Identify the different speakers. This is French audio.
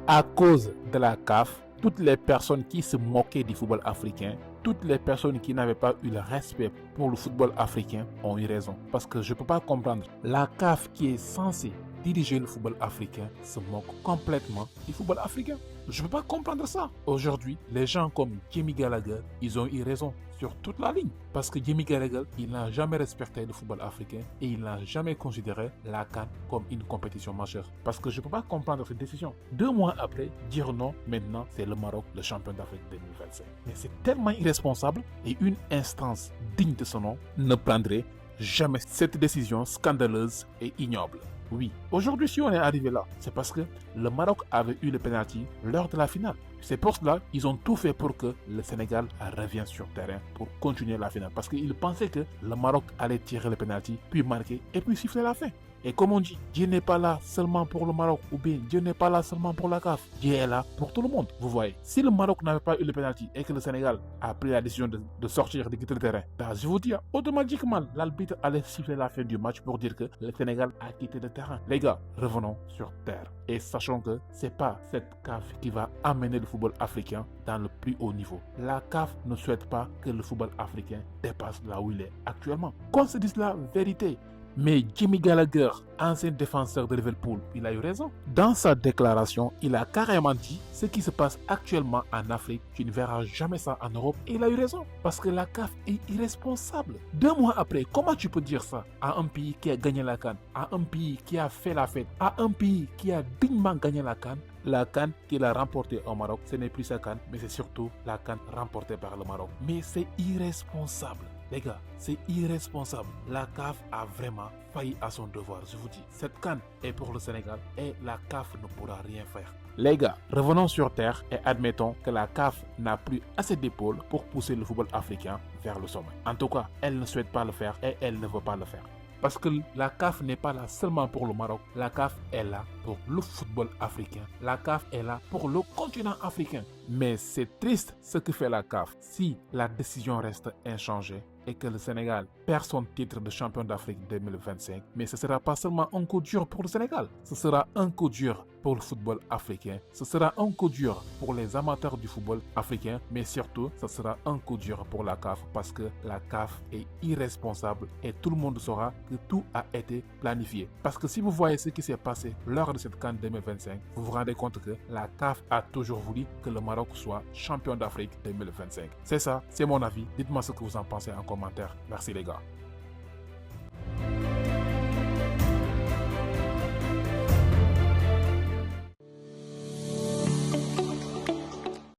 Speaker 1: À cause de la CAF, toutes les personnes qui se moquaient du football africain, toutes les personnes qui n'avaient pas eu le respect pour le football africain ont eu raison. Parce que je ne peux pas comprendre. La CAF qui est censée diriger le football africain se moque complètement du football africain. Je ne peux pas comprendre ça. Aujourd'hui, les gens comme Jamie Gallagher, ils ont eu raison sur toute la ligne. Parce que Jamie Gallagher, il n'a jamais respecté le football africain et il n'a jamais considéré la CAN comme une compétition majeure. Parce que je ne peux pas comprendre cette décision. 2 mois après, dire non, maintenant c'est le Maroc le champion d'Afrique 2025. Mais c'est tellement irresponsable et une instance digne de son nom ne prendrait jamais cette décision scandaleuse et ignoble. Oui, aujourd'hui si on est arrivé là, c'est parce que le Maroc avait eu le penalty lors de la finale. C'est pour cela qu'ils ont tout fait pour que le Sénégal revienne sur terrain pour continuer la finale. Parce qu'ils pensaient que le Maroc allait tirer le penalty, puis marquer et puis siffler la fin. Et comme on dit, Dieu n'est pas là seulement pour le Maroc ou bien Dieu n'est pas là seulement pour la CAF. Dieu est là pour tout le monde. Vous voyez, si le Maroc n'avait pas eu le penalty et que le Sénégal a pris la décision de sortir, de quitter le terrain, ben je vous dis, automatiquement, l'arbitre allait siffler la fin du match pour dire que le Sénégal a quitté le terrain. Les gars, revenons sur terre. Et sachons que c'est pas cette CAF qui va amener le football africain dans le plus haut niveau. La CAF ne souhaite pas que le football africain dépasse là où il est actuellement. Qu'on se dise la vérité. Mais Jamie Gallagher, ancien défenseur de Liverpool, il a eu raison. Dans sa déclaration, il a carrément dit ce qui se passe actuellement en Afrique, tu ne verras jamais ça en Europe. Et il a eu raison, parce que la CAF est irresponsable. 2 mois après, comment tu peux dire ça à un pays qui a gagné la CAN, à un pays qui a fait la fête, à un pays qui a dignement gagné la CAN? La CAN qu'il a remportée au Maroc, ce n'est plus sa CAN, mais c'est surtout la CAN remportée par le Maroc. Mais c'est irresponsable. Les gars, c'est irresponsable. La CAF a vraiment failli à son devoir, je vous dis. Cette CAN est pour le Sénégal et la CAF ne pourra rien faire. Les gars, revenons sur terre et admettons que la CAF n'a plus assez d'épaules pour pousser le football africain vers le sommet. En tout cas, elle ne souhaite pas le faire et elle ne veut pas le faire. Parce que la CAF n'est pas là seulement pour le Maroc. La CAF est là pour le football africain. La CAF est là pour le continent africain. Mais c'est triste ce que fait la CAF. Si la décision reste inchangée et que le Sénégal perd son titre de champion d'Afrique 2025, mais ce ne sera pas seulement un coup dur pour le Sénégal. Ce sera un coup dur pour le football africain. Ce sera un coup dur pour les amateurs du football africain. Mais surtout, ce sera un coup dur pour la CAF parce que la CAF est irresponsable et tout le monde saura que tout a été planifié. Parce que si vous voyez ce qui s'est passé lors de cette CAN 2025, vous vous rendez compte que la CAF a toujours voulu que le Maroc soit champion d'Afrique 2025. C'est ça, c'est mon avis. Dites-moi ce que vous en pensez en commentaire. Merci les gars.